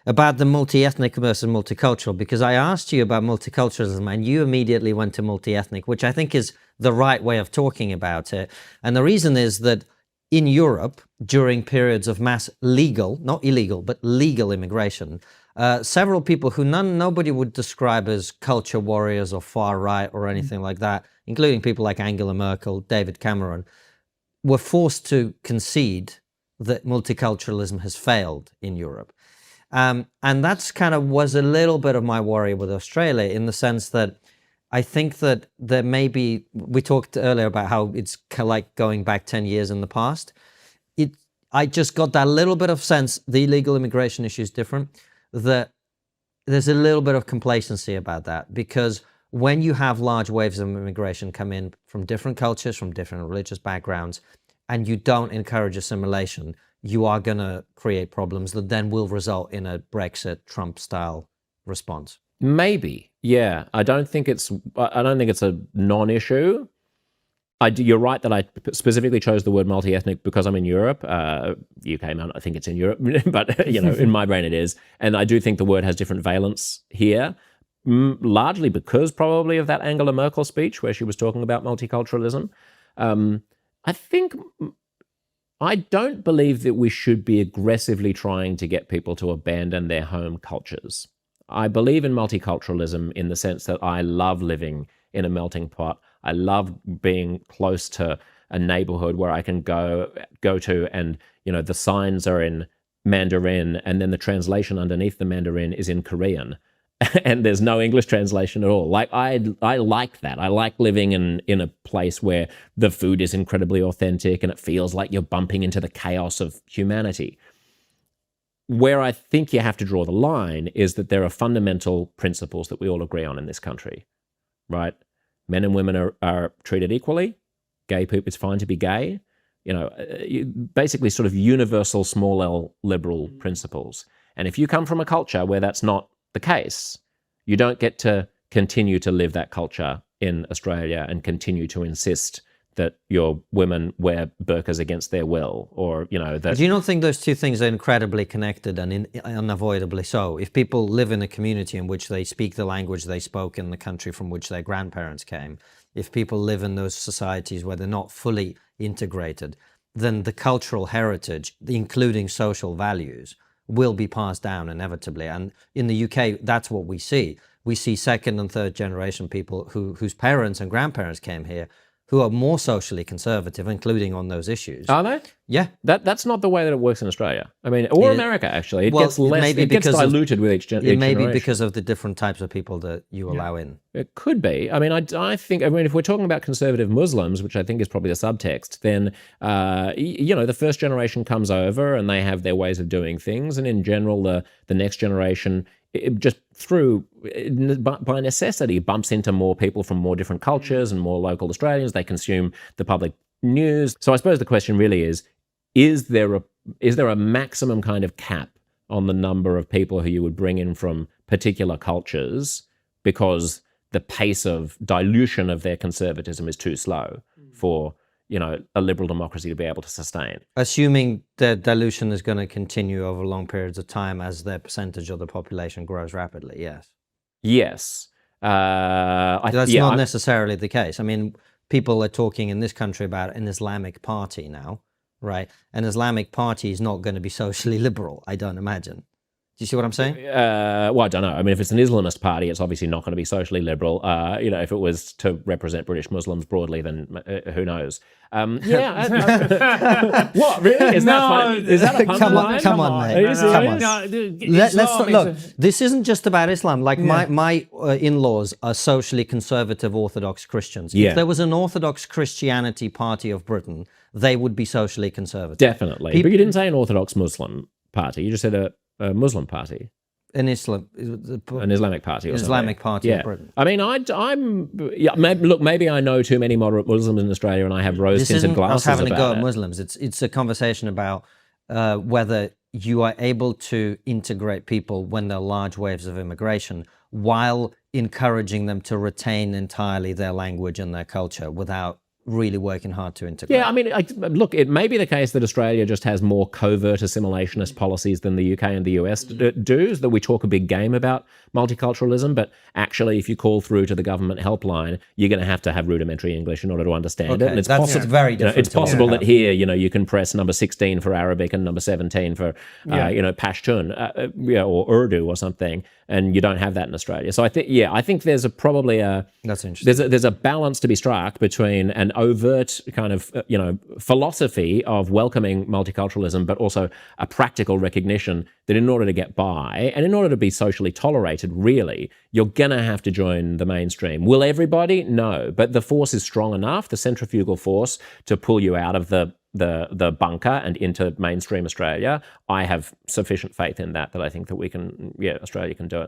about the multi-ethnic versus multicultural, because I asked you about multiculturalism and you immediately went to multi-ethnic, which I think is the right way of talking about it. And the reason is that in Europe, during periods of mass legal, not illegal, but legal immigration, several people who nobody would describe as culture warriors or far right or anything like that, including people like Angela Merkel, David Cameron, were forced to concede that multiculturalism has failed in Europe. And that's kind of was a little bit of my worry with Australia, in the sense that I think that there may be, we talked earlier about how it's like going back 10 years in the past. I just got that little bit of sense, the illegal immigration issue is different, that there's a little bit of complacency about that, because when you have large waves of immigration come in from different cultures, from different religious backgrounds, and you don't encourage assimilation, you are going to create problems that then will result in a Brexit Trump-style response. Maybe, yeah. I don't think it's a non-issue. You're right that I specifically chose the word multi-ethnic because I'm in Europe. UK, I think it's in Europe, but in my brain it is. And I do think the word has different valence here, largely because probably of that Angela Merkel speech where she was talking about multiculturalism. I don't believe that we should be aggressively trying to get people to abandon their home cultures. I believe in multiculturalism in the sense that I love living in a melting pot. I love being close to a neighborhood where I can go to, and the signs are in Mandarin, and then the translation underneath the Mandarin is in Korean, and there's no English translation at all. Like I like that. I like living in a place where the food is incredibly authentic and it feels like you're bumping into the chaos of humanity. Where I think you have to draw the line is that there are fundamental principles that we all agree on in this country, right? Men and women are treated equally. Gay people, it's fine to be gay. Basically sort of universal small L liberal principles. And if you come from a culture where that's not the case, you don't get to continue to live that culture in Australia and continue to insist that your women wear burqas against their will, or that. Do you not think those two things are incredibly connected and unavoidably so? If people live in a community in which they speak the language they spoke in the country from which their grandparents came, if people live in those societies where they're not fully integrated, then the cultural heritage, including social values, will be passed down inevitably. And in the UK, that's what we see. We see second and third generation people whose parents and grandparents came here, who are more socially conservative, including on those issues. Are they? Yeah. That's not the way that it works in Australia. I mean, or America, actually. It gets diluted with each generation. It may be because of the different types of people that you allow in. It could be. I mean, I think, if we're talking about conservative Muslims, which I think is probably the subtext, then, the first generation comes over and they have their ways of doing things. And in general, the next generation, by necessity, bumps into more people from more different cultures and more local Australians. They consume the public news. So I suppose the question really is there a maximum kind of cap on the number of people who you would bring in from particular cultures because the pace of dilution of their conservatism is too slow for a liberal democracy to be able to sustain? Assuming the dilution is going to continue over long periods of time as their percentage of the population grows rapidly, yes. Yes. That's not necessarily the case. I mean, people are talking in this country about an Islamic party now, right? An Islamic party is not going to be socially liberal, I don't imagine. Do you see what I'm saying? Well, I don't know. I mean, if it's an Islamist party, it's obviously not going to be socially liberal. If it was to represent British Muslims broadly, then who knows? What, really? Is that funny? Is that a pun line? Come on, mate. Come on. Let's look. This isn't just about Islam. Like my in-laws are socially conservative Orthodox Christians. If there was an Orthodox Christianity party of Britain, they would be socially conservative. Definitely. But you didn't say an Orthodox Muslim party. You just said a Muslim party. An Islamic party. Islamic party of Britain. I mean, maybe I know too many moderate Muslims in Australia, and I have rose-tinted glasses about it. Having a go at Muslims. It's a conversation about whether you are able to integrate people when there are large waves of immigration, while encouraging them to retain entirely their language and their culture without really working hard to integrate. Yeah, I mean, look, it may be the case that Australia just has more covert assimilationist policies than the UK and the US do, that we talk a big game about multiculturalism, but actually, if you call through to the government helpline, you're going to have rudimentary English in order to understand it. And it's that's very different. It's possible that here, you can press number 16 for Arabic and number 17 for, Pashtun, or Urdu or something, and you don't have that in Australia. So I think there's probably that's interesting. There's a balance to be struck between an overt kind of philosophy of welcoming multiculturalism, but also a practical recognition that in order to get by and in order to be socially tolerated, really, you're gonna have to join the mainstream. Will everybody? No, but the force is strong enough, the centrifugal force, to pull you out of the bunker and into mainstream Australia. I have sufficient faith in that I think that Australia can do it.